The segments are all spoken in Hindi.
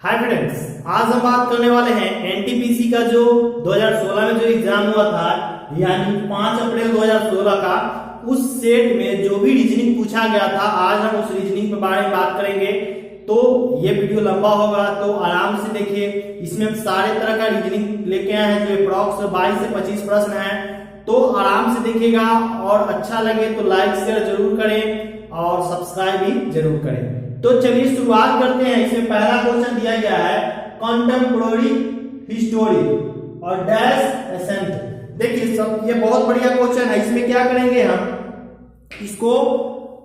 हाय फ्रेंड्स, आज हम बात करने वाले हैं एनटीपीसी का जो 2016 में जो एग्जाम हुआ था, यानी 5 अप्रैल 2016 का, उस सेट में जो भी रीजनिंग पूछा गया था, आज हम उस रीजनिंग के बारे में बात करेंगे। तो ये वीडियो लंबा होगा, तो आराम से देखिए। इसमें हम सारे तरह का रीजनिंग लेके आए हैं, जो अप्रॉक्स 22 से 25 प्रश्न है। तो आराम से देखिएगा और अच्छा लगे तो लाइक शेयर जरूर करें और सब्सक्राइब भी जरूर करें। तो चलिए शुरुआत करते हैं। इसमें पहला क्वेश्चन दिया गया है कंटेम्पोरेरी हिस्टोरी और डैश एसेंट। देखिए सब ये बहुत बढ़िया क्वेश्चन है। इसमें क्या करेंगे, हम इसको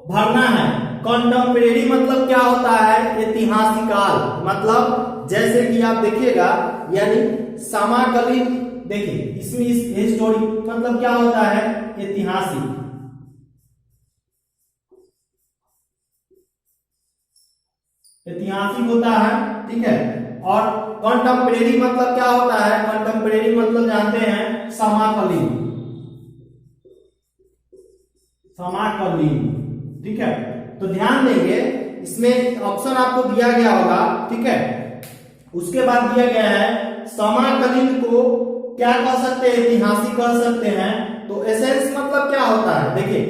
भरना है। कंटेम्पोरेरी मतलब क्या होता है, ऐतिहासिक काल, मतलब जैसे कि आप देखिएगा यानी समकालीन। देखिए इसमें इस हिस्टोरी मतलब क्या होता है, ऐतिहासिक। ऐतिहासिक होता है, ठीक है। और कंटेम्परेरी मतलब क्या होता है, कंटेम्परेरी मतलब जानते हैं समकालीन, समकालीन, ठीक है। तो ध्यान देंगे, इसमें ऑप्शन आपको दिया गया होगा, ठीक है। उसके बाद दिया गया है समकालीन को क्या कह सकते हैं, ऐतिहासिक कह सकते हैं। तो एसेंस मतलब क्या होता है, देखिए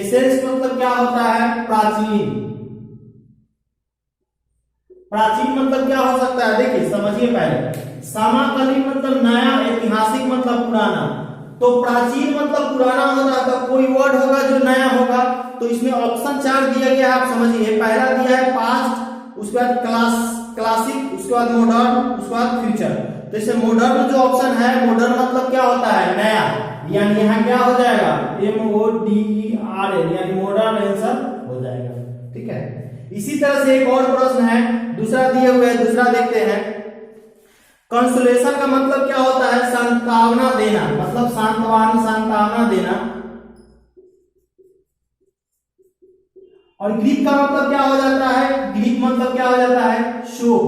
एसेंस मतलब क्या होता है, प्राचीन। प्राचीन मतलब क्या हो सकता है, देखिए समझिए पहले। समकालीन मतलब नया, ऐतिहासिक मतलब पुराना। तो प्राचीन मतलब पुराना होता है, तो कोई वर्ड होगा जो नया होगा। तो इसमें ऑप्शन 4 दिया गया है, आप समझिए। पहला दिया है पास्ट, उसके बाद क्लासिक, उसके बाद मॉडर्न, उसके बाद फ्यूचर। तो इसमें मॉडर्न जो ऑप्शन है, मॉडर्न मतलब क्या होता है, नया, यानी यहाँ क्या हो जाएगा, MODERN, यानी मॉडर्न आंसर हो जाएगा, ठीक है। इसी तरह से एक और प्रश्न है, दूसरा दिए हुए है, दूसरा देखते हैं। कंसोलेशन का मतलब क्या होता है, सांत्वना देना, मतलब सांत्वना देना। और ग्रीफ का मतलब क्या हो जाता है, ग्रीफ मतलब क्या हो जाता है, शोक,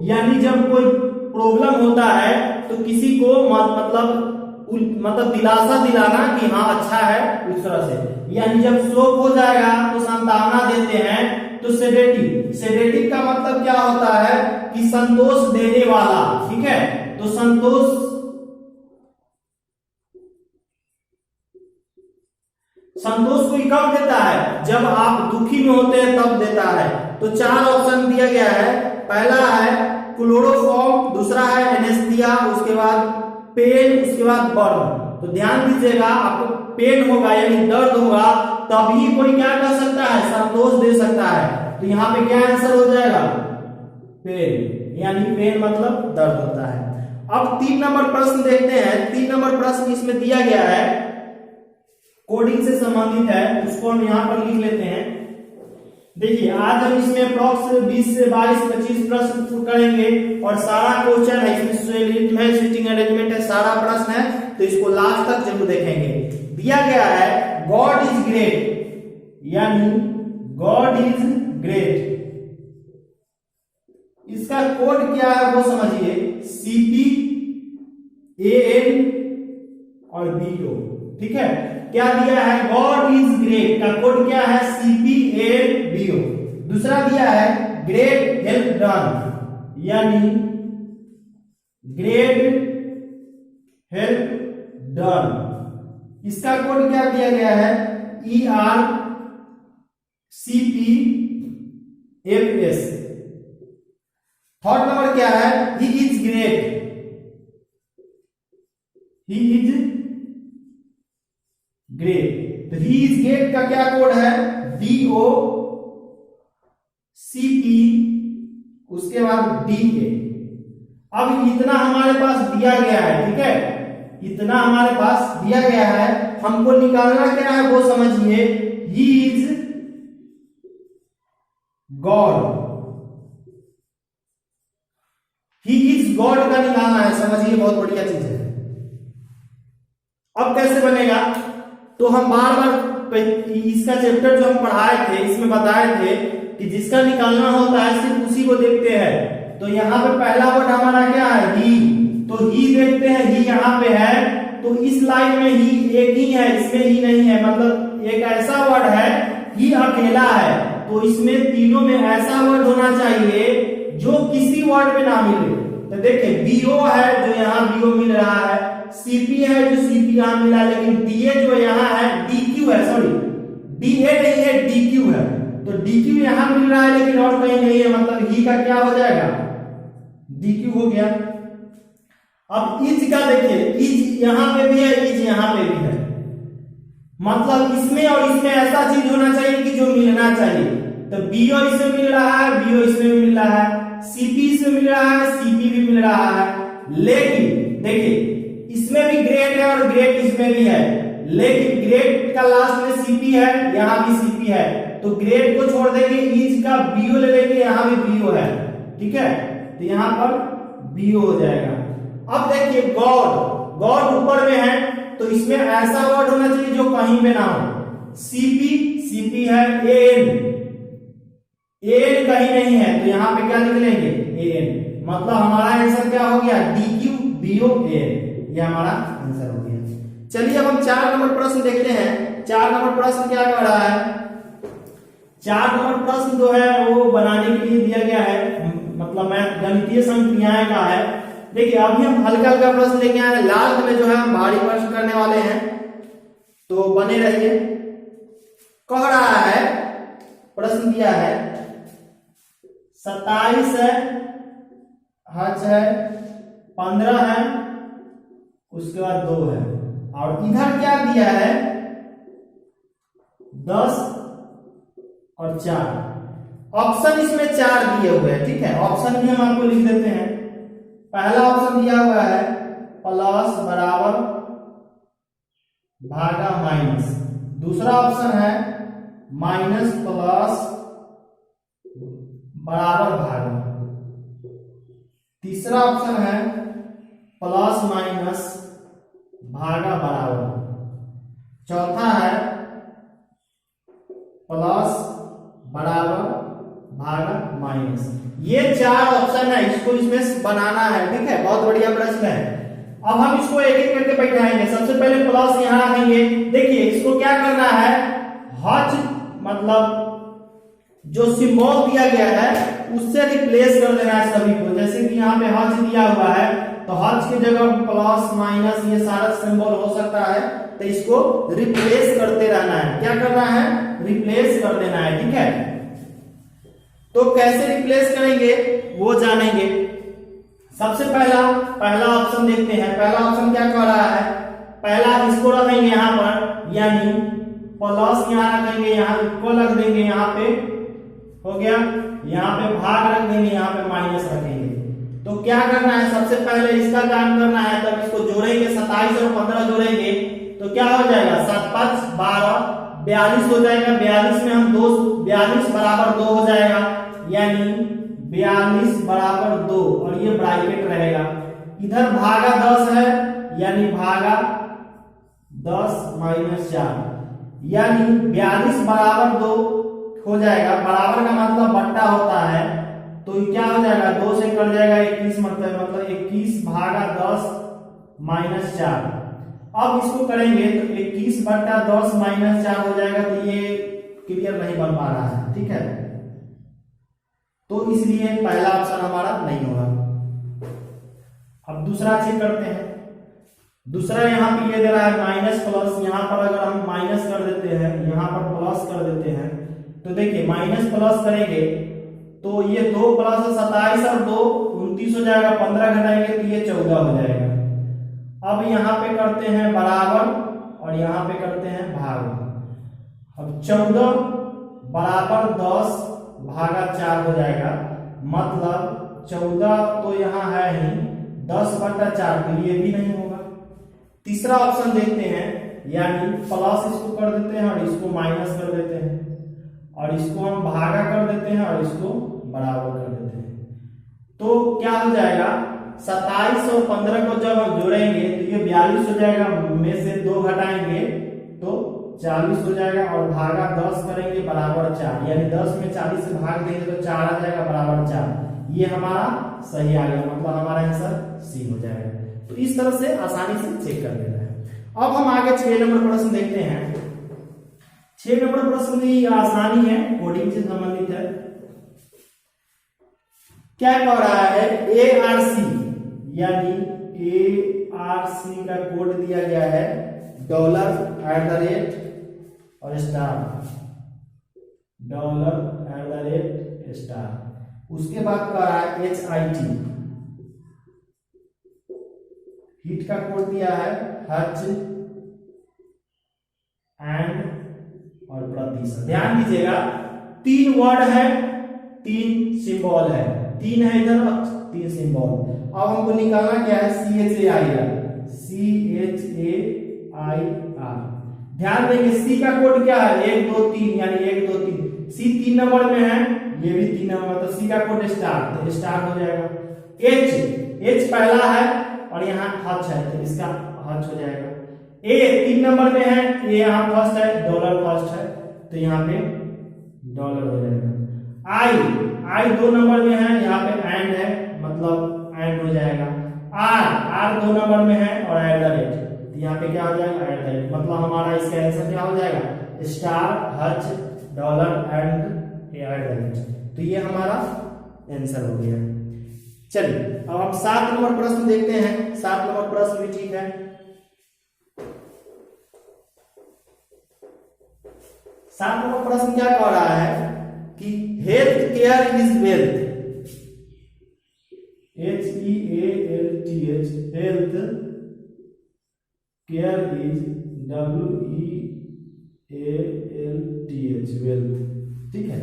यानी जब कोई प्रॉब्लम होता है तो किसी को मतलब दिलासा दिलाना कि हाँ अच्छा है, उस तरह से। यानी जब शोक हो जाएगा तो सांत्वना देते हैं। तो सेडेटिव, सेडेटिव का मतलब क्या होता है कि संतोष देने वाला, ठीक है। तो संतोष कोई कब देता है, जब आप दुखी में होते हैं तब देता है। तो 4 ऑप्शन दिया गया है। पहला है क्लोरोफॉर्म, दूसरा है एनेस्थीसिया, उसके बाद पेन, उसके बाद बर्न। तो ध्यान दीजिएगा, आपको पेन होगा यानी दर्द होगा, तभी कोई क्या कर सकता है, संतोष दे सकता है। तो यहाँ पे क्या आंसर हो जाएगा, पेन, यानी पेन मतलब दर्द होता है। अब 3 नंबर प्रश्न देखते हैं। 3 नंबर प्रश्न इसमें दिया गया है, कोडिंग से संबंधित है, उसको हम यहाँ पर लिख लेते हैं। देखिए आज हम इसमें अप्रॉक्स 20 से 22 25 प्रश्न करेंगे और सारा क्वेश्चन है, इसमें सीटिंग अरेंजमेंट है, सारा प्रश्न है। तो इसको लास्ट तक जरूर देखेंगे। दिया गया है गॉड इज ग्रेट, यानी गॉड इज ग्रेट, इसका कोड क्या है वो समझिए, CPAN और BO, ठीक है। क्या दिया है, गॉड इज ग्रेट का कोड क्या है, CPAN-BO। दूसरा दिया है ग्रेट हेल्प डन, यानी ग्रेट हेल्प डन, इसका कोड क्या दिया गया है, ERCPFS। थर्ड नंबर क्या है, he is great, he is great. तो ही इज ग्रेट का क्या कोड है, DOCP, उसके बाद DA। अब इतना हमारे पास दिया गया है, ठीक है, इतना हमारे पास दिया गया है। हमको निकालना क्या है वो समझिए, he is God, he is God का निकालना है, समझिए बहुत बढ़िया चीज है। अब कैसे बनेगा, तो हम बार बार इसका चैप्टर जो हम पढ़ाए थे, इसमें बताए थे कि जिसका निकालना होता है सिर्फ उसी को देखते हैं। तो यहाँ पे पहला वर्ड हमारा क्या है, ही। तो ही देखते हैं, ही यहाँ पे है, तो इस लाइन में ही एक ही है, इसमें ही नहीं है। मतलब एक ऐसा वर्ड है, ही अकेला है, तो इसमें तीनों में ऐसा वर्ड होना चाहिए जो किसी वर्ड पे ना मिले। तो देखिए बीओ है जो यहाँ बीओ मिल रहा है, सीपी है जो सीपी यहाँ मिला, लेकिन डीए जो यहाँ है डीक्यू है, सॉरी डीए नहीं है डीक्यू है, तो डीक्यू यहाँ मिल रहा है लेकिन और कहीं नहीं है, मतलब ही का क्या हो जाएगा डीक्यू हो गया। अब इज का देखिए, इज यहाँ पे भी है, इज यहाँ पे भी है, मतलब इसमें और इसमें ऐसा चीज होना चाहिए कि जो मिलना चाहिए। तो बीओ इसमें मिल रहा है, बीओ इसमें भी मिल रहा है, सीपी इसमें मिल रहा है, सीपी भी मिल रहा है, लेकिन देखिए इसमें भी ग्रेड है और ग्रेड इसमें भी है, लेकिन ग्रेड का लास्ट में सीपी है, यहाँ भी सीपी है, तो ग्रेड को छोड़ देंगे, इज का बीओ ले लेंगे, यहाँ भी बीओ है, ठीक है, तो यहाँ पर बीओ हो जाएगा। अब देखिए गॉड, गॉड ऊपर में है तो इसमें ऐसा वर्ड होना चाहिए जो कहीं पे ना हो, सीपी सीपी है, एन एन कहीं नहीं है, तो यहाँ पे क्या लिख लेंगे एन, मतलब हमारा आंसर क्या हो गया डीक्यू बीओ एन, ये हमारा आंसर हो गया। चलिए अब हम 4 नंबर प्रश्न देखते हैं। 4 नंबर प्रश्न क्या कर रहा है, 4 नंबर प्रश्न जो है वो बनाने के लिए दिया गया है, मतलब मैं गणितीय संक्रियाएं का है। देखिए अभी हम हल्का हल्का प्रश्न लेके आए हैं, लास्ट में जो है हम भारी प्रश्न करने वाले हैं, तो बने रहिए। कह रहा है, प्रश्न दिया है 27 है, हज है, 15 है, उसके बाद 2 है, और इधर क्या दिया है 10 और 4। ऑप्शन इसमें 4 दिए हुए हैं, ठीक है, ऑप्शन भी हम आपको लिख देते हैं। पहला ऑप्शन दिया हुआ है प्लस बराबर भागा माइनस, दूसरा ऑप्शन है माइनस प्लस बराबर भागा, तीसरा ऑप्शन है प्लस माइनस भागा बराबर, चौथा है प्लस बराबर भागा माइनस। ये 4 ऑप्शन है, इसको इसमें बनाना है, ठीक है, बहुत बढ़िया प्रश्न है। अब हम इसको एक एक करके बैठाएंगे। सबसे पहले प्लस यहां रखेंगे। देखिए इसको क्या करना है, हज मतलब जो सिंबल दिया गया है उससे रिप्लेस कर देना है सभी को। जैसे कि यहाँ पे हज दिया हुआ है तो हज की जगह प्लस माइनस ये सारा सिंबल हो सकता है, तो इसको रिप्लेस करते रहना है। क्या करना है, रिप्लेस कर देना है, ठीक है। तो कैसे रिप्लेस करेंगे वो जानेंगे। सबसे पहला ऑप्शन देखते हैं। पहला ऑप्शन क्या कह रहा है, पहला इसको रखेंगे यहाँ पर, यानी प्लस यहाँ रखेंगे, यहाँ इक्वल रख देंगे, यहाँ पे हो गया, यहाँ पे भाग रख देंगे, यहाँ पे माइनस रखेंगे। तो क्या करना है, सबसे पहले इसका काम करना है, तब इसको जोड़ेंगे, 27 और 15 जोड़ेंगे तो क्या हो जाएगा 7 5 12 42 हो जाएगा। 42 में हम 2 42 बराबर 2 हो जाएगा, यानी 42 बराबर 2, और ये ब्रैकेट रहेगा। इधर भागा 10 है, यानी भागा 10 माइनस 4, यानी 42 बराबर 2 हो जाएगा। बराबर का मतलब बट्टा होता है, तो क्या हो जाएगा 2 से कट जाएगा 21, मतलब 21 भागा 10 माइनस 4। अब इसको करेंगे तो 21 बट्टा 10 माइनस 4 हो जाएगा, तो ये क्लियर नहीं बन पा रहा है, ठीक है, तो इसलिए पहला ऑप्शन हमारा नहीं होगा। अब दूसरा चेक करते हैं। दूसरा यहाँ पे ये दे रहा है माइनस प्लस, यहाँ पर अगर हम माइनस कर देते हैं, यहाँ पर प्लस कर देते हैं, तो देखिए माइनस प्लस करेंगे तो ये 2 प्लस 27 और 2 29 हो जाएगा, 15 घटाएंगे तो ये 14 हो जाएगा। अब यहाँ पे करते हैं बराबर और यहाँ पे करते हैं भाग। अब 14 बराबर 10 भागा 4 हो जाएगा, मतलब 14 तो यहाँ है ही, 10 बटा 4 तो ये भी नहीं होगा। तीसरा ऑप्शन देखते हैं, यानी प्लस इसको कर देते हैं और इसको माइनस कर देते हैं, और इसको हम भागा कर देते हैं और इसको बराबर कर देते हैं। तो क्या हो जाएगा 27 और 15 को जब हम जोड़ेंगे तो ये 42 हो जाएगा, में से 2 घटाएंगे तो 40 हो जाएगा, और भागा 10 करेंगे बराबर 4, यानी 10 में 40 से भाग देंगे तो 4 आ जाएगा बराबर 4। ये हमारा सही आ गया, मतलब हमारा आंसर सी हो जाएगा। तो इस तरह से आसानी से चेक कर लेना है। अब हम आगे 6 नंबर प्रश्न देखते हैं। 6 नंबर प्रश्न भी आसानी है, कोडिंग से संबंधित है। क्या कह रहा है, ARC यानी ARC का कोड दिया गया है $@ और स्टार, $@ उसके बाद कह रहा है HIT, हीट का कोड दिया है H एंड और प्रतिशत। ध्यान दीजिएगा 3 वर्ड है, 3 सिंबल है, 3 है इधर और 3 सिंबल। अब हमको निकालना क्या है, CHAIR, ध्यान देंगे C का कोड क्या है 1 2 3 यानी 1 2 3, C 3 नंबर में है, ये भी 3 नंबर, तो C का कोड स्टार, तो स्टार हो जाएगा। H पहला है और यहाँ H है तो इसका H हो जाएगा। A 3 नंबर में है, A यहाँ फर्स्ट है, डॉलर फर्स्ट है तो यहाँ पे डॉलर हो जाएगा। I 2 नंबर में है, यहाँ पे एंड है मतलब एंड हो जाएगा। R 2 नंबर में है और @ तो यहाँ पे क्या हो जाएगा, @ मतलब हमारा इसका आंसर क्या हो जाएगा, स्टार H डॉलर एंड @ तो ये हमारा आंसर हो गया। चलिए अब हम 7 नंबर प्रश्न देखते हैं। 7 नंबर प्रश्न भी ठीक है। 7 नंबर प्रश्न क्या कह रहा है कि health care is wealth, HEALTH, health care is WEALTH, wealth. ठीक है,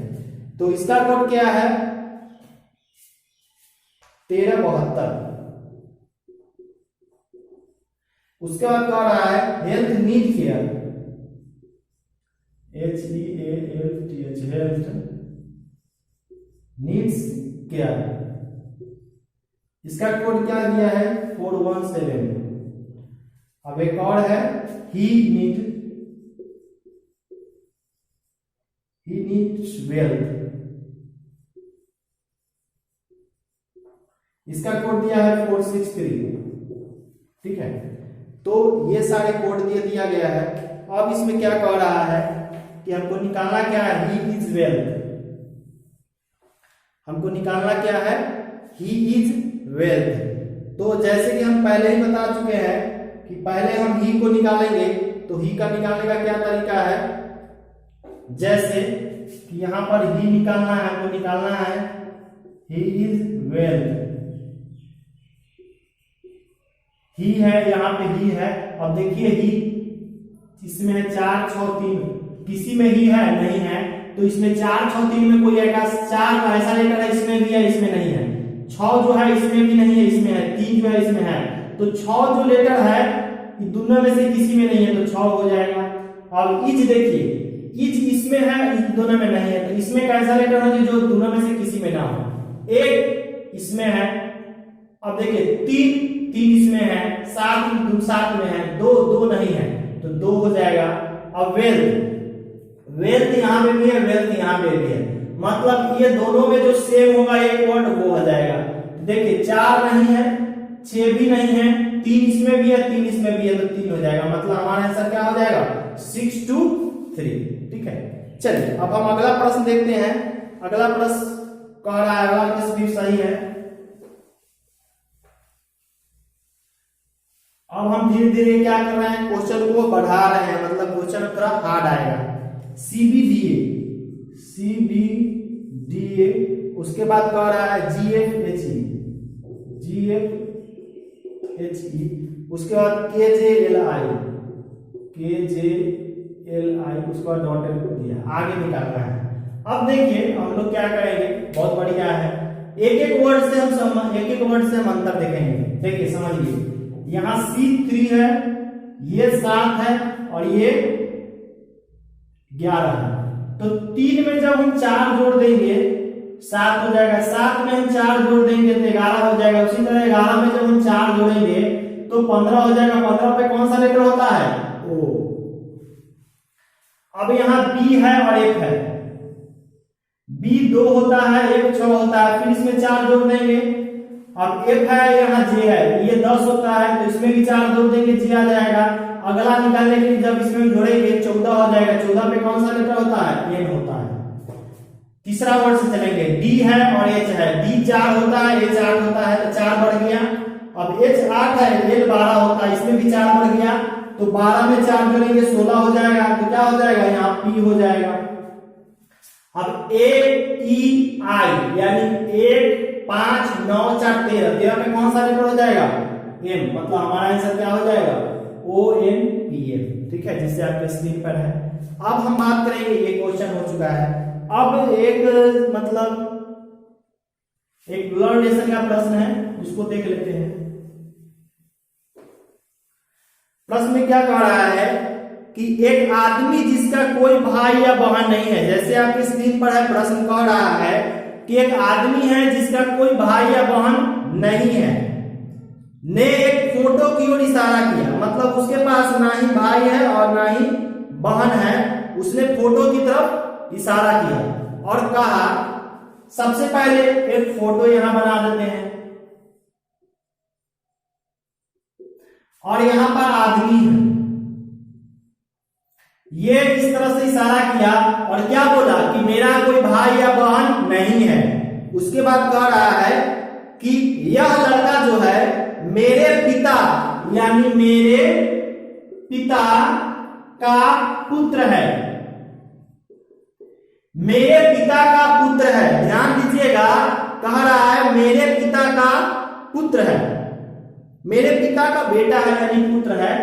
तो इसका कोड क्या है 1372। उसके बाद कह रहा है health need care, HEALTH, health needs care, इसका कोड क्या दिया है 417। अब एक और है ही नीड्स वेल्थ, इसका कोड दिया है 463। ठीक है, तो ये सारे कोड दिया गया है। अब इसमें क्या कह रहा है कि हमको निकालना क्या है, ही इज वेल्थ, हमको निकालना क्या है, ही इज वेल्थ। तो जैसे कि हम पहले ही बता चुके हैं कि पहले हम ही को निकालेंगे, तो ही का निकालने का क्या तरीका है, जैसे कि यहां पर ही निकालना है, हमको निकालना है ही इज वेल्थ, ही है यहाँ पे ही है। अब देखिए ही इसमें है 4 6 3, किसी में ही है नहीं है, तो इसमें 4 6 3 में कोई आएगा, 4 ऐसा लेकर है इसमें भी है इसमें नहीं है, 6 जो है इसमें भी नहीं है इसमें है, 3 जो है इसमें है, तो 6 जो लेटर है दोनों में से किसी में नहीं है तो 6 हो जाएगा। अब इज देखिए, इज इसमें है इज दोनों में नहीं है, तो इसमें कैसा लेटर है जो दोनों में से किसी में ना हो। एक इसमें है, अब देखिए 3 इसमें है, 7 में है, 2 नहीं है तो 2 हो जाएगा। अब वेल्थ यहाँ पे भी है, वेल्थ यहाँ पे भी है, मतलब ये दोनों में जो सेम होगा एक वर्ड वो हो जाएगा। देखिए 4 नहीं है, 6 भी नहीं है, 3 इसमें भी है, 3 इसमें भी है तो 3 हो जाएगा, मतलब हमारा आंसर क्या हो जाएगा 6 2 3। ठीक है, चलिए अब हम अगला प्रश्न देखते हैं। अगला प्रश्न कह रहा है, अगला प्रश्न भी सही है। अब हम धीरे धीरे क्या कर रहे हैं, क्वेश्चन को बढ़ा रहे हैं, मतलब क्वेश्चन थोड़ा हार्ड आएगा। CBDA, उसके बाद कह रहा है GFHE, उसके बाद KJLI, उसके बाद डॉटेड दिया, आगे निकालना है। अब देखिए हम लोग क्या करेंगे, बहुत बढ़िया है, एक वर्ड से हम अंतर देखेंगे। देखिए समझिए, यहाँ C3 है, ये 7 है और ये 11 है, तो 3 में जब हम 4 जोड़ देंगे 7 हो जाएगा, 7 में हम 4 जोड़ देंगे तो 11 हो जाएगा। उसी तरह 11 में जब हम 4 जोड़ेंगे तो 15 हो जाएगा। 15 पे कौन सा लेटर होता है, O। अब यहाँ B है और F है, B 2 होता है, F 6 होता है, फिर इसमें 4 जोड़ देंगे। अब F है, यहाँ J है, ये 10 होता है तो इसमें भी 4 जोड़ देंगे, J आ जाएगा। अगला निकालने के लिए जब इसमें जोड़ेंगे 14 हो जाएगा, 14 पे कौन सा लेटर होता है, N होता है। तीसरा वर्ड से चलेंगे। डी है और एच है, डी 4 होता है, एच 8 होता है, तो 4 बढ़ गया। अब एच 8 है, एल 12 होता है, इसमें भी 4 बढ़ गया, तो 12 में 4 जोड़ेंगे 16 हो जाएगा। तो क्या हो जाएगा, यहाँ पी हो जाएगा। अब ए ई आई यानी 1 5 9 4 13, 13 में कौन सा लेटर हो जाएगा, एम, मतलब हमारा आंसर क्या हो जाएगा, ओ एन पी एम। ठीक है, जिससे आपके स्क्रीन पर है। अब हम बात करेंगे, ये क्वेश्चन हो चुका है। अब एक मतलब एक ब्लड का प्रश्न है, उसको देख लेते हैं। प्रश्न में क्या कह रहा है कि एक आदमी जिसका कोई भाई या बहन नहीं है, जैसे आपकी स्क्रीन पर है, प्रश्न कह रहा है कि एक आदमी है जिसका कोई भाई या बहन नहीं है, ने एक फोटो की ओर इशारा किया, मतलब उसके पास ना ही भाई है और ना ही बहन है, उसने फोटो की तरफ इशारा किया और कहा, सबसे पहले एक फोटो यहां बना देते हैं और यहां पर आदमी है, ये इस तरह से इशारा किया और क्या बोला कि मेरा कोई भाई या बहन नहीं है। उसके बाद कह रहा है कि यह लड़का जो है मेरे पिता यानी मेरे पिता का पुत्र है, मेरे पिता का पुत्र है। ध्यान दीजिएगा, कह रहा है मेरे पिता का पुत्र है, मेरे पिता का बेटा है यानी पुत्र है।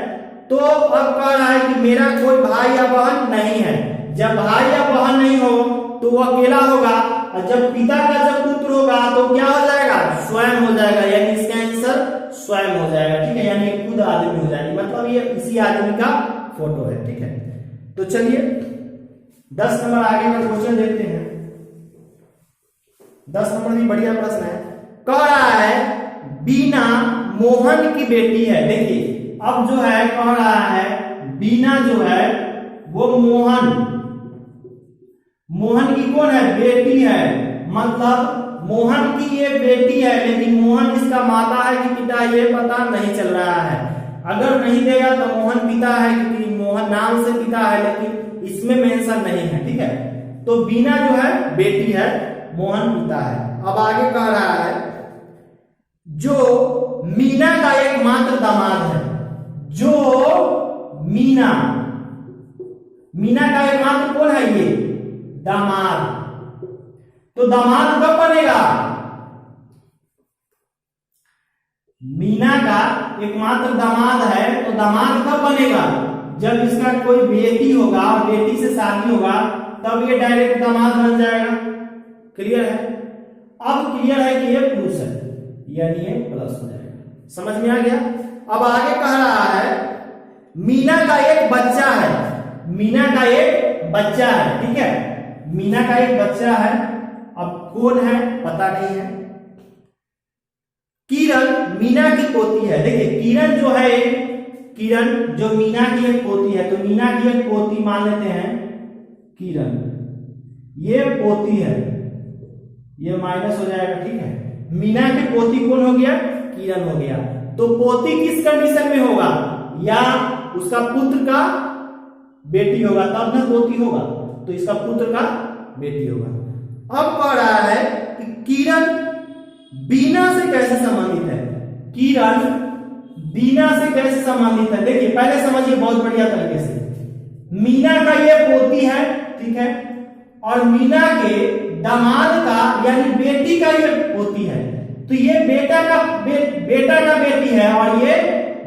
तो अब कह रहा है कि मेरा कोई भाई या बहन नहीं है। जब भाई या बहन नहीं हो तो वो अकेला होगा, और जब पिता का जब पुत्र होगा तो क्या हो जाएगा, स्वयं हो जाएगा, यानी इसका आंसर स्वयं हो जाएगा। ठीक है, यानी खुद आदमी हो जाएगी, मतलब ये इसी आदमी का फोटो है। ठीक है, तो चलिए 10 नंबर आगे का क्वेश्चन देखते हैं। 10 नंबर भी बढ़िया प्रश्न है। कह रहा है बीना मोहन की बेटी है। देखिए अब जो है कह रहा है बीना जो है वो मोहन की कौन है, बेटी है, मतलब मोहन की ये बेटी है, लेकिन मोहन इसका माता है कि पिता ये पता नहीं चल रहा है। अगर नहीं देगा तो मोहन पिता है, क्योंकि मोहन नाम से पिता है, लेकिन इसमें मेंशन नहीं है। ठीक है, तो बीना जो है बेटी है, मोहन पिता है। अब आगे कह रहा है जो मीना का एकमात्र दामाद है, जो मीना का एकमात्र कौन है, ये दामाद। तो दामाद कब बनेगा, मीना का एकमात्र दामाद है तो दामाद कब बनेगा, जब इसका कोई बेटी होगा और बेटी से शादी होगा तब ये डायरेक्ट दामाद बन जाएगा। क्लियर है। अब क्लियर है कि ये पुरुष है, यानी ये प्लस हो जाएगा। समझ में आ गया। अब आगे कह रहा है मीना का एक बच्चा है, मीना का एक बच्चा है। ठीक है, मीना का एक बच्चा है, अब कौन है पता नहीं है। किरण मीना की पोती है। देखिए किरण जो है, किरण जो मीना की एक पोती है, तो मीना की एक पोती मान लेते हैं किरण, ये पोती है, ये माइनस हो जाएगा। ठीक है, मीना की पोती कौन हो गया, किरण हो गया। तो पोती किस कंडीशन में होगा, या उसका पुत्र का बेटी होगा तब ना पोती होगा, तो इसका पुत्र का बेटी होगा। अब कह रहा है कि किरण बीना से कैसे संबंधित है, किरण बीना से कैसे संबंधित है। देखिए पहले समझिए बहुत बढ़िया तरीके से, मीना का ये पोती है, ठीक है, और मीना के दामाद का यानी बेटी का ये पोती है, तो ये बेटा का बेटी है और ये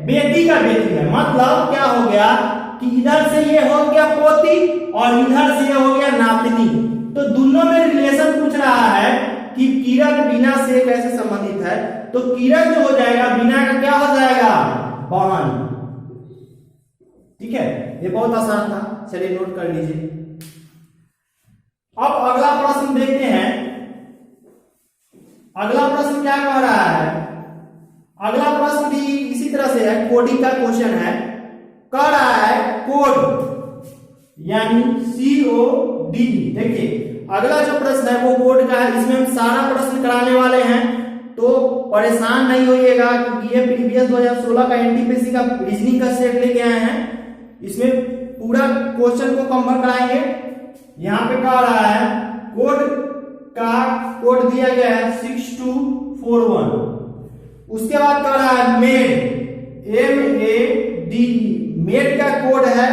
बेटी का बेटी है। मतलब क्या हो गया कि इधर से ये हो गया पोती और इधर से ये हो गया नातनी। तो दोनों में रिलेशन पूछ रहा है कि किरण बीना से कैसे संबंधित है, तो किरण जो हो जाएगा बीना का क्या हो जाएगा, बहन। ठीक है, ये बहुत आसान था, चलिए नोट कर लीजिए। अब अगला प्रश्न देखते हैं। अगला प्रश्न क्या कह रहा है, अगला प्रश्न भी इसी तरह से है, कोडिंग का क्वेश्चन है। कह रहा है कोड यानी COD। देखिए अगला जो प्रश्न है वो कोड का है, इसमें हम सारा प्रश्न कराने वाले हैं, तो परेशान नहीं होइएगा, क्योंकि ये प्रीवियस 2016 का एनटीपीसी का रीजनिंग का सेट लेके आए हैं, इसमें पूरा क्वेश्चन को कवर कराएंगे। यहां पे कह रहा है कोड दिया गया है 6241। उसके बाद कह रहा है मेड, MADE, मेड का कोड है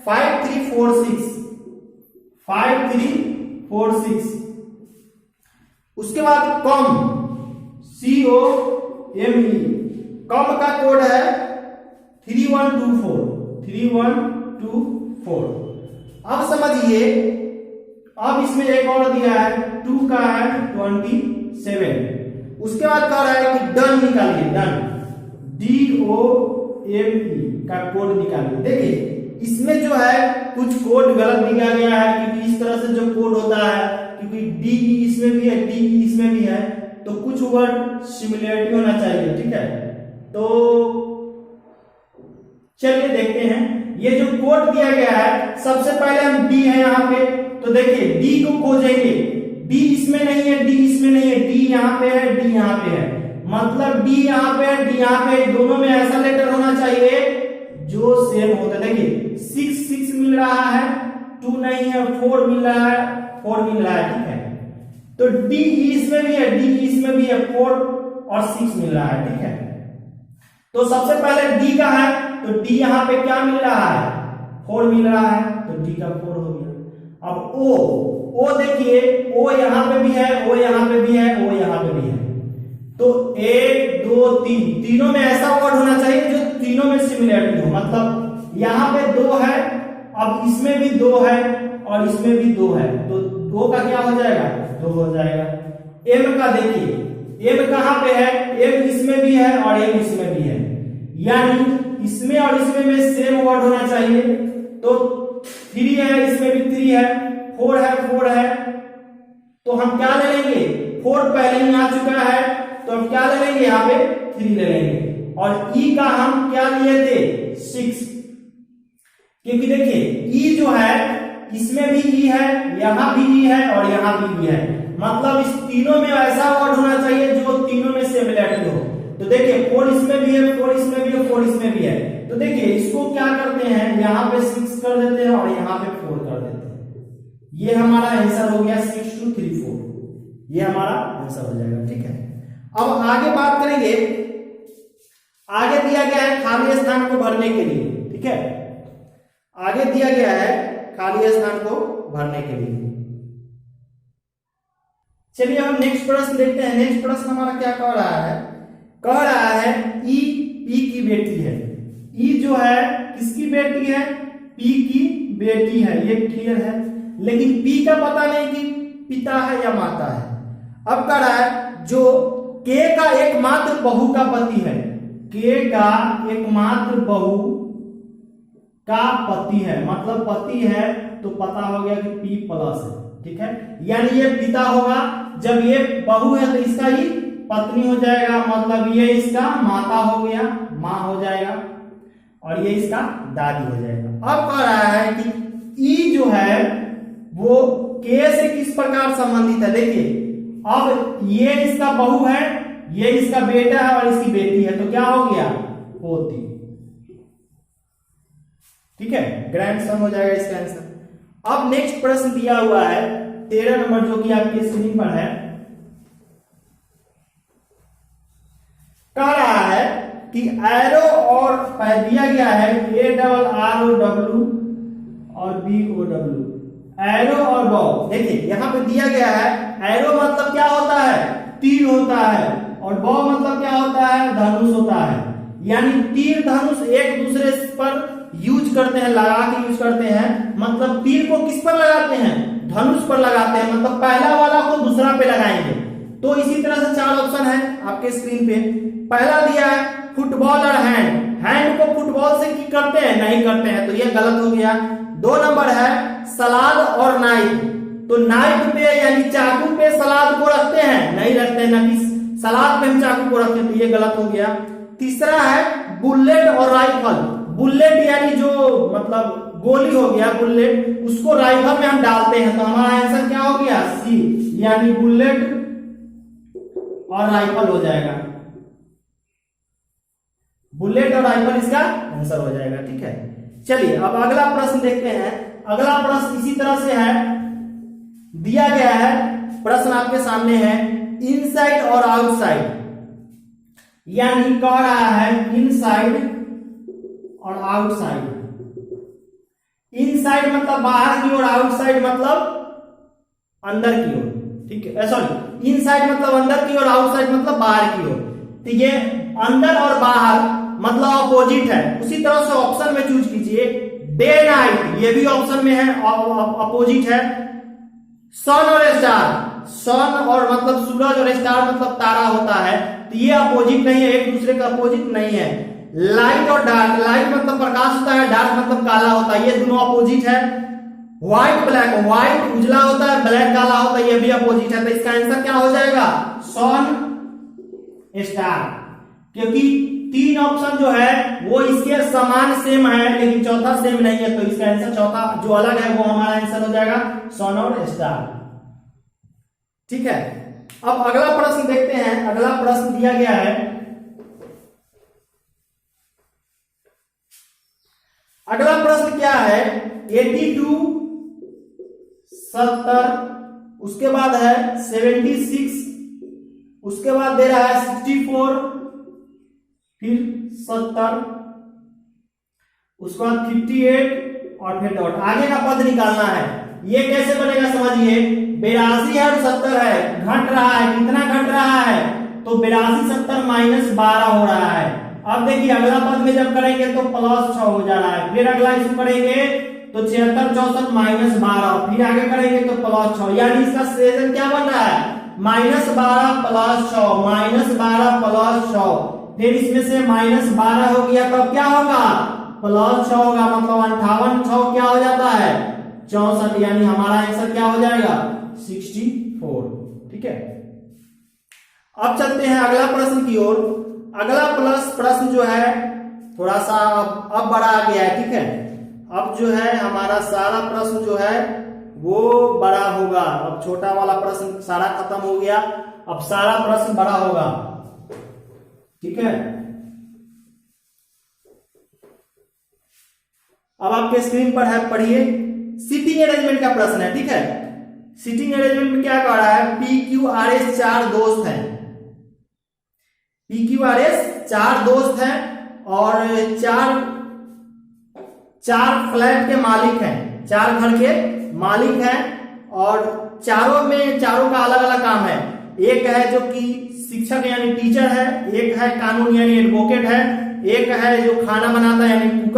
5346। उसके बाद कॉम, COME, कॉम का कोड है 3124। अब समझिए, अब इसमें एक और दिया है 2 का है 27। उसके बाद कह रहा है कि डन निकालिए, डन, DOME का कोड निकालिए। देखिए इसमें जो है कुछ कोड गलत दिया गया है, क्योंकि इस तरह से जो कोड होता है, क्योंकि DE इसमें भी है, DE इसमें भी है, तो कुछ वर्ड सिमिलरिटी होना चाहिए, ठीक है। तो चलिए देखते हैं ये जो कोड दिया गया है। सबसे पहले हम D है यहाँ पे, तो देखिए D को खोजेंगे, D इसमें नहीं है, D इसमें नहीं है, D यहाँ पे है, D यहाँ पे है, मतलब D यहाँ पे है, D यहाँ पे, दोनों में ऐसा लेटर होना चाहिए जो सेम होता है। देखिए 6 मिल रहा है, 2 नहीं है, 4 मिल रहा है, 4 मिल रहा है, ठीक है। तो D इसमें भी है, D इसमें भी है, 4 और 6 मिल रहा है, ठीक है। तो सबसे पहले D का है, तो D यहाँ पे क्या मिल रहा है, 4 मिल रहा है, तो D का 4 हो गया। अब O देखिए, O यहाँ पे भी है, O यहाँ पे भी है, O यहाँ पे भी है, तो 1 2 3 तीनों में ऐसा वर्ड होना चाहिए जो तीनों में सिमिलरिटी हो। मतलब यहाँ पे 2 है, अब इसमें भी 2 है और इसमें भी 2 है, तो 2 का क्या हो जाएगा, 2 हो जाएगा। M का देखिए, M कहाँ पे है, M इसमें भी है और M इसमें भी है, यानी इसमें और इसमें में सेम वर्ड होना चाहिए। तो 3 है, इसमें भी 3 है, 4 है, 4 है, तो हम क्या ले लेंगे, 4 पहले ही आ चुका है, तो हम क्या ले लेंगे, यहाँ पे 3 ले लेंगे। और E का हम क्या लिए थे, 6, क्योंकि देखिए E जो है इसमें भी E है, यहाँ भी E है और यहाँ भी E है, मतलब इस तीनों में ऐसा वर्ड होना चाहिए जो तीनों में सिमिलरिटी हो। तो देखिए 4 इसमें भी है, 4 इसमें भी है, 4 इसमें भी है, तो देखिए इसको क्या करते हैं, यहाँ पे 6 कर देते हैं और यहाँ पे 4 कर देते हैं। ये हमारा आंसर हो गया 6234, ये हमारा आंसर हो जाएगा, ठीक है। अब आगे बात करेंगे, आगे दिया गया है खाली स्थान को भरने के लिए, ठीक है, आगे दिया गया है खाली स्थान को भरने के लिए। चलिए हम नेक्स्ट प्रश्न देखते हैं। नेक्स्ट प्रश्न हमारा क्या कह रहा है, कह रहा है E P की बेटी है। E जो है किसकी बेटी है, P की बेटी है, ये क्लियर है, लेकिन P का पता नहीं कि पिता है या माता है। अब कह रहा है जो K का एकमात्र बहू का पति है, K का एकमात्र बहू का पति है, मतलब पति है, तो पता हो गया कि P प्लस है, ठीक है, यानी ये पिता होगा, जब ये बहू है तो इसका ही पत्नी हो जाएगा, मतलब ये इसका माता हो गया, माँ हो जाएगा, और ये इसका दादी हो जाएगा। अब कह रहा है कि E जो है वो K से किस प्रकार संबंधित है। देखिए अब ये इसका बहू है, ये इसका बेटा है और इसकी बेटी है, तो क्या हो गया, पोती, ठीक है, ग्रैंडसन हो जाएगा इसका आंसर। अब नेक्स्ट प्रश्न दिया हुआ है 13 नंबर, जो कि आपकी स्क्रीन पर है। कह रहा है कि एरो और दिया गया है ARROW और BOW, एरो और बॉ। देखिए यहाँ पे दिया गया है, एरो मतलब क्या होता है, तीर होता है, और बॉ मतलब क्या होता है, धनुष होता है, यानी तीर धनुष एक दूसरे पर यूज करते हैं, लगा के यूज करते हैं, मतलब तीर को किस पर लगाते हैं, धनुष पर लगाते हैं, मतलब पहला वाला को दूसरा पे लगाएंगे। तो इसी तरह से 4 ऑप्शन है आपके स्क्रीन पे। पहला दिया है फुटबॉल और हैंड, हैंड को फुटबॉल से की करते हैं, नहीं करते हैं, तो ये गलत हो गया। 2 नंबर है सलाद और नाइफ, तो नाइफ पे यानी चाकू पे सलाद को रखते हैं, नहीं रखते हैं, ना कि सलाद पे हम चाकू को रखते हैं, तो ये गलत हो गया। तीसरा है बुलेट और राइफल, बुलेट यानी जो मतलब गोली हो गया बुलेट, उसको राइफल में हम डालते हैं, तो हमारा आंसर क्या हो गया, सी, यानी बुलेट और राइफल हो जाएगा, बुलेट और राइफल इसका आंसर हो जाएगा, ठीक है। चलिए अब अगला प्रश्न देखते हैं। अगला प्रश्न इसी तरह से है, दिया गया है, प्रश्न आपके सामने है, इनसाइड और आउटसाइड, यानी कह रहा है इनसाइड और आउटसाइड। इनसाइड मतलब बाहर की ओर, आउटसाइड मतलब अंदर की ओर, ठीक है, सॉरी, इनसाइड मतलब अंदर की ओर, आउटसाइड मतलब बाहर की ओर। तो ये अंदर और बाहर मतलब अपोजिट है। उसी तरह से ऑप्शन में चूज कीजिए डे नाइट, ये भी ऑप्शन में है, अपोजिट है। सन और स्टार, सन और मतलब सूरज और स्टार मतलब तारा होता है, तो ये अपोजिट नहीं है, एक दूसरे का अपोजिट नहीं है। लाइट और डार्क, लाइट मतलब प्रकाश होता है, डार्क मतलब काला होता है, ये दोनों अपोजिट है। व्हाइट ब्लैक, व्हाइट उजला होता है, ब्लैक काला होता है, ये भी अपोजिट है। तो इसका आंसर क्या हो जाएगा? सन स्टार, क्योंकि तीन ऑप्शन जो है वो इसके समान सेम है, लेकिन चौथा सेम नहीं है, तो इसका आंसर चौथा जो अलग है वो हमारा आंसर हो जाएगा सन और स्टार। ठीक है, अब अगला प्रश्न देखते हैं। अगला प्रश्न दिया गया है, अगला प्रश्न क्या है? 82, 70, उसके बाद है 76, उसके बाद दे रहा है 64, फिर 70, उसके बाद 58 और फिर डॉट, आगे का पद निकालना है। ये कैसे बनेगा समझिए, 82 है और 70 है, घट रहा है, कितना घट रहा है? तो 82 70 -12 हो रहा है। अब देखिए अगला पद में जब करेंगे तो +6 हो जा रहा है, फिर अगला इसको करेंगे तो 76 64 -12, फिर आगे करेंगे तो +6, यानी इसका सेशन क्या बन रहा है? -12 + 6, -12 + 6, फिर इसमें से -12 हो गया तो क्या होगा? +6 होगा, मतलब 58, 6 क्या हो जाता है? 64, यानी हमारा आंसर क्या हो जाएगा? 64। ठीक है, अब चलते हैं अगला प्रश्न की ओर। अगला प्रश्न जो है थोड़ा सा अब बड़ा आ गया है। ठीक है, अब जो है हमारा सारा प्रश्न जो है वो बड़ा होगा। अब छोटा वाला प्रश्न सारा खत्म हो गया, अब सारा प्रश्न बड़ा होगा। ठीक है, अब आपके स्क्रीन पर है, पढ़िए। सीटिंग अरेंजमेंट का प्रश्न है। ठीक है, सीटिंग अरेंजमेंट में क्या कह रहा है? PQRS 4 दोस्त हैं, PQRS 4 दोस्त हैं और चार फ्लैट के मालिक हैं, 4 घर के मालिक हैं, और चारों का अलग अलग काम है। एक है जो कि शिक्षक यानी टीचर है, एक है कानून यानी एडवोकेट है, एक है जो खाना बनाता है यानी कुक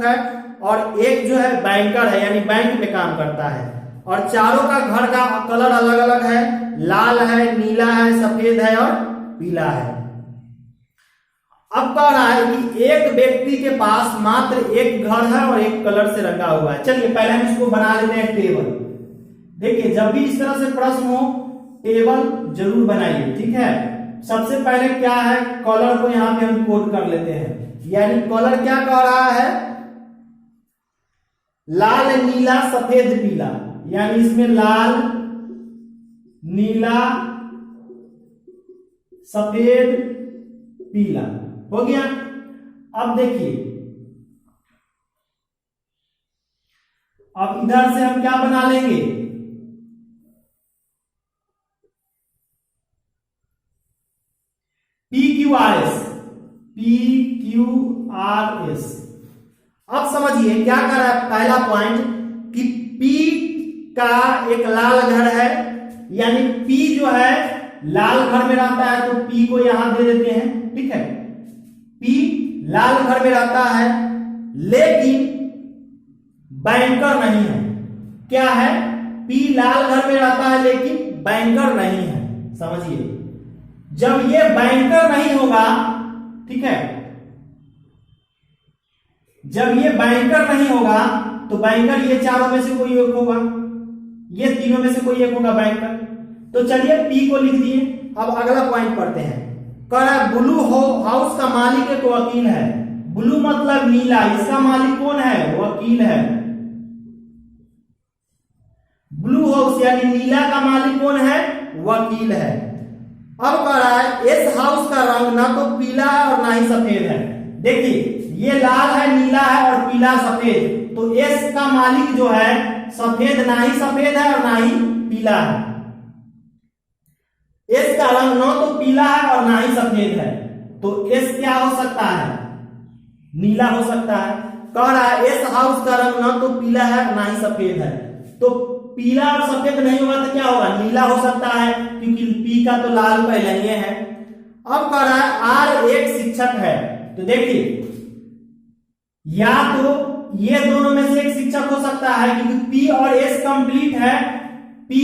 है, और एक जो है बैंकर है यानी बैंक में काम करता है। और चारों का घर का कलर अलग अलग है, लाल है, नीला है, सफेद है और पीला है। अब कह रहा है कि एक व्यक्ति के पास मात्र एक घर है और एक कलर से रंगा हुआ है। चलिए पहले हम इसको बना लेते हैं टेबल। देखिए जब भी इस तरह से प्रश्न हो टेबल जरूर बनाइए। ठीक है, सबसे पहले क्या है, कलर को यहां पे हम कोड कर लेते हैं। यानी कलर क्या कह रहा है? लाल, नीला, सफेद, पीला, यानी इसमें लाल, नीला, सफेद, पीला हो गया। अब देखिए, अब इधर से हम क्या बना लेंगे? PQRS, PQRS। अब समझिए क्या कर रहा है? पहला पॉइंट कि P का एक लाल घर है, यानी P जो है लाल घर में रहता है, तो P को यहां दे देते हैं। ठीक है, P लाल घर में रहता है लेकिन बैंकर नहीं है। क्या है? P लाल घर में रहता है लेकिन बैंकर नहीं है। समझिए, जब ये बैंकर नहीं होगा, ठीक है, जब ये बैंकर नहीं होगा तो बैंकर ये चारों में से कोई एक होगा, ये तीनों में से कोई एक होगा बैंकर। तो चलिए P को लिख दिए। अब अगला पॉइंट पढ़ते हैं। कह रहा है ब्लू हाउस का मालिक एक वकील है। ब्लू मतलब नीला, इसका मालिक कौन है? वकील है। ब्लू हाउस यानी नीला का मालिक कौन है? वकील है। अब कह रहा है इस हाउस का रंग ना तो पीला है और ना ही सफेद है। देखिए ये लाल है, नीला है और पीला सफेद, तो एस का मालिक जो है सफेद, ना ही सफेद है और ना ही पीला है। एस का रंग न तो पीला है और ना ही सफेद है, तो एस क्या हो सकता है? नीला हो सकता है। कह रहा है एस हाउस का रंग न तो पीला है और ना ही सफेद है, तो पीला और सफेद नहीं होगा तो क्या होगा? नीला हो सकता है, क्योंकि पी का तो लाल पहले ही है। अब कह रहा है आर एक शिक्षक है, तो देखिए या तो ये दोनों में से एक शिक्षक हो सकता है, क्योंकि पी और एस कंप्लीट है, पी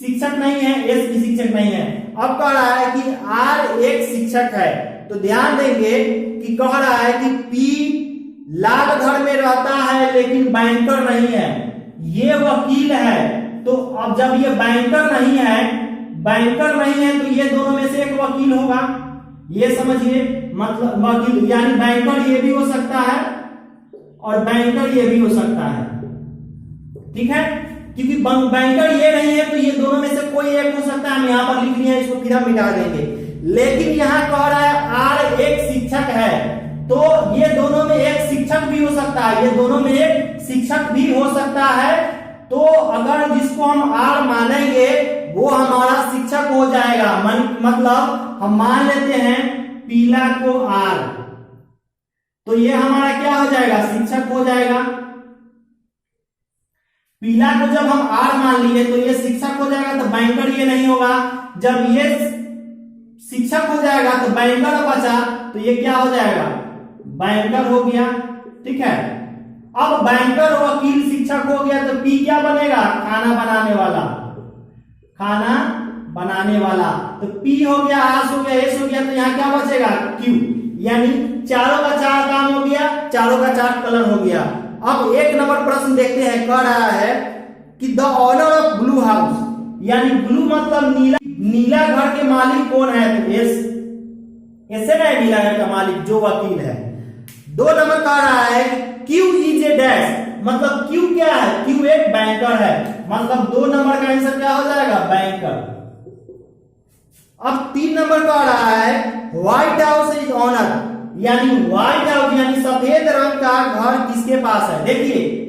शिक्षक नहीं है, एस भी शिक्षक नहीं है। अब कह रहा है कि आर एक शिक्षक है, तो ध्यान देंगे कि कह रहा है कि पी लाल घर में रहता है लेकिन बैंकर नहीं है, ये वकील है। तो अब जब ये बैंकर नहीं है तो ये दोनों में से एक वकील होगा, ये समझिए। मतलब वकील यानी बैंकर ये भी हो सकता है और बैंकर ये भी हो सकता है, ठीक है। क्योंकि बैंकर ये नहीं है तो ये दोनों में से कोई एक हो सकता है। हम यहां पर लिख लिया, इसको फिर हम मिटा देंगे। लेकिन यहां कह रहा है आर एक शिक्षक है, तो ये दोनों में एक शिक्षक भी हो सकता है, ये दोनों में एक शिक्षक भी हो सकता है। तो अगर जिसको हम आर मानेंगे वो हमारा शिक्षक हो जाएगा। मतलब हम मान लेते हैं पीला को आर, तो ये हमारा क्या हो जाएगा? शिक्षक हो जाएगा। पीला को जब हम आर मान लिए तो ये शिक्षक हो जाएगा, तो बैंकर ये नहीं होगा। जब ये शिक्षक हो जाएगा तो बैंकर बचा, तो ये क्या हो जाएगा? बैंकर हो गया, ठीक है। अब बैंकर वकील शिक्षक हो गया, तो पी क्या बनेगा? खाना बनाने वाला, खाना बनाने वाला। तो पी हो गया, आस हो गया, एस हो गया, तो यहाँ क्या बचेगा? क्यू। यानी चारों का चार काम हो गया, चारों का चार कलर हो गया। अब एक नंबर प्रश्न देखते हैं। कह रहा है कि the owner of blue house, यानी ब्लू मतलब नीला, नीला घर के मालिक कौन है? तो एस, ऐसे ना नीला घर का मालिक जो वकील है। 2 नंबर कह रहा है क्यू इज ए डैश, मतलब क्यू क्या है? क्यू एक बैंकर है, मतलब 2 नंबर का आंसर क्या हो जाएगा? बैंकर। अब 3 नंबर कह रहा है व्हाइट हाउस इज ऑनर, यानी व्हाइट हाउस यानी सफेद रंग का घर किसके पास है? देखिए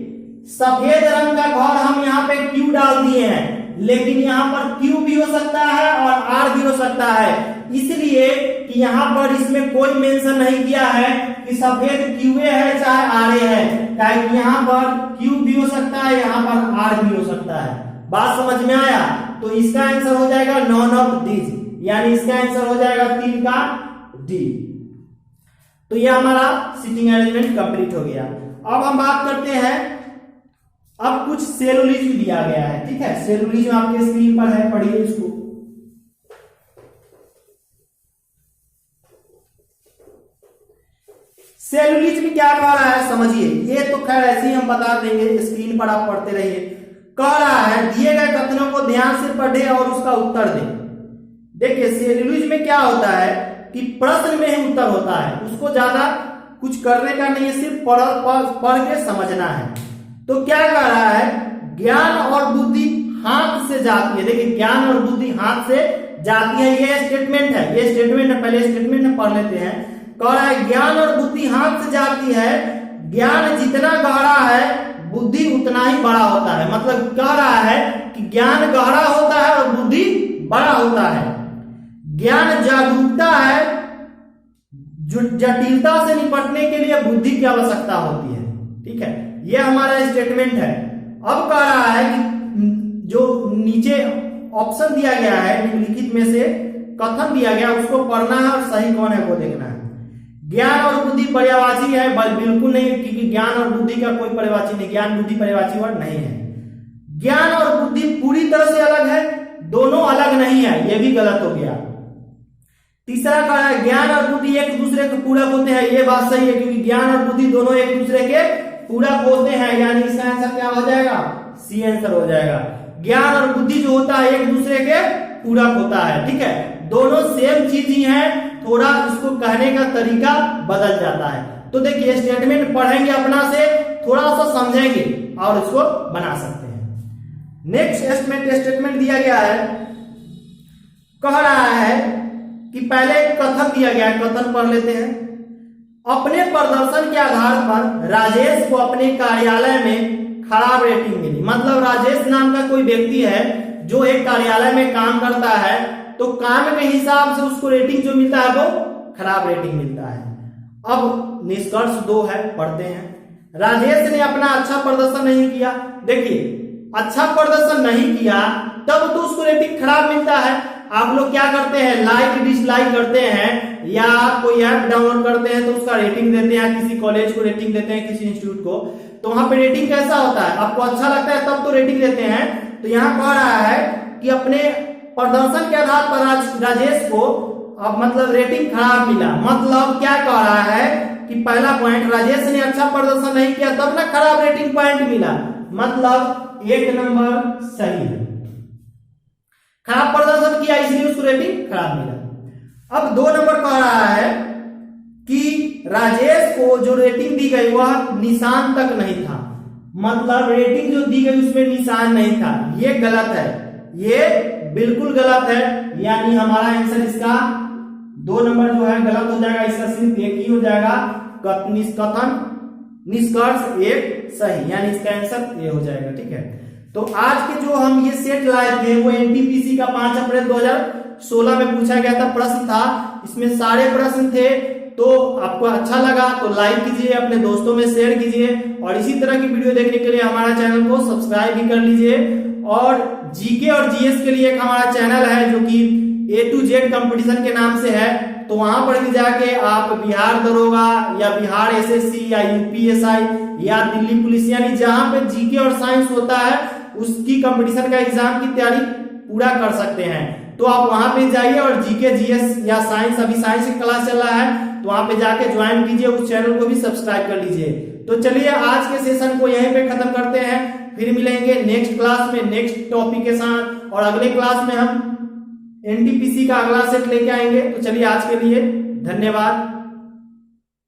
सफेद रंग का घर हम यहाँ पे क्यू डाल दिए हैं, लेकिन यहाँ पर क्यू भी हो सकता है और आर भी हो सकता है, इसलिए कि यहाँ पर इसमें कोई मेंशन नहीं किया है कि सफेद क्यूए है चाहे आर है, क्योंकि यहाँ पर क्यू भी हो सकता है, यहाँ पर आर भी हो सकता है। बात समझ में आया? तो इसका आंसर हो जाएगा नॉन ऑफ दीज, यानी इसका आंसर हो जाएगा 3 का डी। तो ये हमारा सीटिंग अरेंजमेंट कंप्लीट हो गया। अब हम बात करते हैं, अब कुछ सेलुलोज दिया गया है, ठीक है। सेलुलोज आपके स्क्रीन पर है, पढ़िए इसको। सेलुलोज में क्या कह रहा है समझिए, ये तो खैर ऐसे ही हम बता देंगे, स्क्रीन पर आप पढ़ते रहिए। कह रहा है दिए गए कथनों को ध्यान से पढ़े और उसका उत्तर दें। देखिए सेलुलोज में क्या होता है कि प्रश्न में ही उत्तर होता है, उसको ज्यादा कुछ करने का नहीं है, सिर्फ पढ़ के समझना है। तो क्या कह रहा है? ज्ञान और बुद्धि हाथ से जाती है। देखिए ज्ञान और बुद्धि हाथ से जाती है, ये स्टेटमेंट है, ये स्टेटमेंट है। पहले स्टेटमेंट हम पढ़ लेते हैं। कह रहा है ज्ञान और बुद्धि हाथ से जाती है, ज्ञान जितना गहरा है बुद्धि उतना ही बड़ा होता है। मतलब कह रहा है कि ज्ञान गहरा होता है और बुद्धि बड़ा होता है। ज्ञान जागरूकता है, जटिलता से निपटने के लिए बुद्धि की आवश्यकता होती है, ठीक है। यह हमारा स्टेटमेंट है। अब कह रहा है कि जो नीचे ऑप्शन दिया गया है निम्नलिखित में से कथन दिया गया उसको पढ़ना है और सही कौन है वो देखना है। ज्ञान और बुद्धि पर्यायवाची है? बिल्कुल नहीं, क्योंकि ज्ञान और बुद्धि का कोई पर्यायवाची नहीं, ज्ञान बुद्धि पर्यायवाची वर्ड नहीं है। ज्ञान और बुद्धि पूरी तरह से अलग है, दोनों अलग नहीं है, यह भी गलत हो गया। तीसरा कहा है ज्ञान और बुद्धि एक दूसरे के पूरक होते हैं, ये बात सही है, क्योंकि ज्ञान और बुद्धि दोनों एक दूसरे के पूरक होते हैं, यानी इसका आंसर क्या हो जाएगा? सी आंसर हो जाएगा। ज्ञान और बुद्धि जो होता है एक दूसरे के पूरक होता है, ठीक है। दोनों सेम चीज ही है, थोड़ा इसको कहने का तरीका बदल जाता है। तो देखिए स्टेटमेंट पढ़ेंगे अपना से, थोड़ा सा समझेंगे और इसको बना सकते हैं। नेक्स्ट स्टेटमेंट दिया गया है, कह रहा है कि पहले कथन दिया गया है, कथन पढ़ लेते हैं। अपने प्रदर्शन के आधार पर राजेश को अपने कार्यालय में खराब रेटिंग मिली। मतलब राजेश नाम का कोई व्यक्ति है जो एक कार्यालय में काम करता है, तो काम के हिसाब से उसको रेटिंग जो मिलता है वो खराब रेटिंग मिलता है। अब निष्कर्ष 2 है, पढ़ते हैं। राजेश ने अपना अच्छा प्रदर्शन नहीं किया। देखिए, अच्छा प्रदर्शन नहीं किया तब तो उसको रेटिंग खराब मिलता है। आप लोग क्या करते हैं, लाइक डिसलाइक करते हैं या कोई ऐप डाउनलोड करते हैं तो उसका रेटिंग देते हैं, किसी कॉलेज को रेटिंग देते हैं, किसी इंस्टीट्यूट को, तो वहां पे रेटिंग कैसा होता है, आपको अच्छा लगता है तब तो रेटिंग देते हैं। तो यहाँ कह रहा है कि अपने प्रदर्शन के आधार पर राजेश को अब मतलब रेटिंग खराब मिला। मतलब क्या कह रहा है कि पहला पॉइंट, राजेश ने अच्छा प्रदर्शन नहीं किया तब ना खराब रेटिंग पॉइंट मिला, मतलब 1 नंबर सही है। खराब प्रदर्शन किया इसलिए उसको रेटिंग खराब मिला। अब 2 नंबर कह रहा है कि राजेश को जो रेटिंग दी गई वह निशान तक नहीं था। मतलब रेटिंग जो दी गई उसमें निशान नहीं था, ये गलत है, ये बिल्कुल गलत है। यानी हमारा आंसर इसका 2 नंबर जो है गलत हो जाएगा, इसका सिर्फ एक ही हो जाएगा, कथन निष्कर्ष 1 सही, यानी इसका आंसर ये हो जाएगा। ठीक है, तो आज के जो हम ये सेट लाए थे वो एनटीपीसी का 5 अप्रैल 2016 में पूछा गया था, प्रश्न था, इसमें सारे प्रश्न थे। तो आपको अच्छा लगा तो लाइक कीजिए, अपने दोस्तों में शेयर कीजिए और इसी तरह की वीडियो देखने के लिए हमारा चैनल को सब्सक्राइब भी कर लीजिए। और जीके और जीएस के लिए एक हमारा चैनल है जो कि A to Z कंपटीशन के नाम से है, तो वहां पर भी जाके आप बिहार दरोगा या बिहार एसएससी या यूपीएसआई या दिल्ली पुलिस, यानी जहां पे जीके और साइंस होता है उसकी कंपटीशन का एग्जाम की तैयारी पूरा कर सकते हैं। तो आप वहां पे जाइए और जीके जीएस या साइंस, अभी साइंस की क्लास चल रहा है तो वहां पे जाके ज्वाइन कीजिए, उस चैनल को भी सब्सक्राइब कर लीजिए। तो चलिए आज के सेशन को यहीं पे खत्म करते हैं, फिर मिलेंगे नेक्स्ट क्लास में नेक्स्ट टॉपिक के साथ, और अगले क्लास में हम एनटीपीसी का अगला सेट लेके आएंगे। तो चलिए आज के लिए धन्यवाद।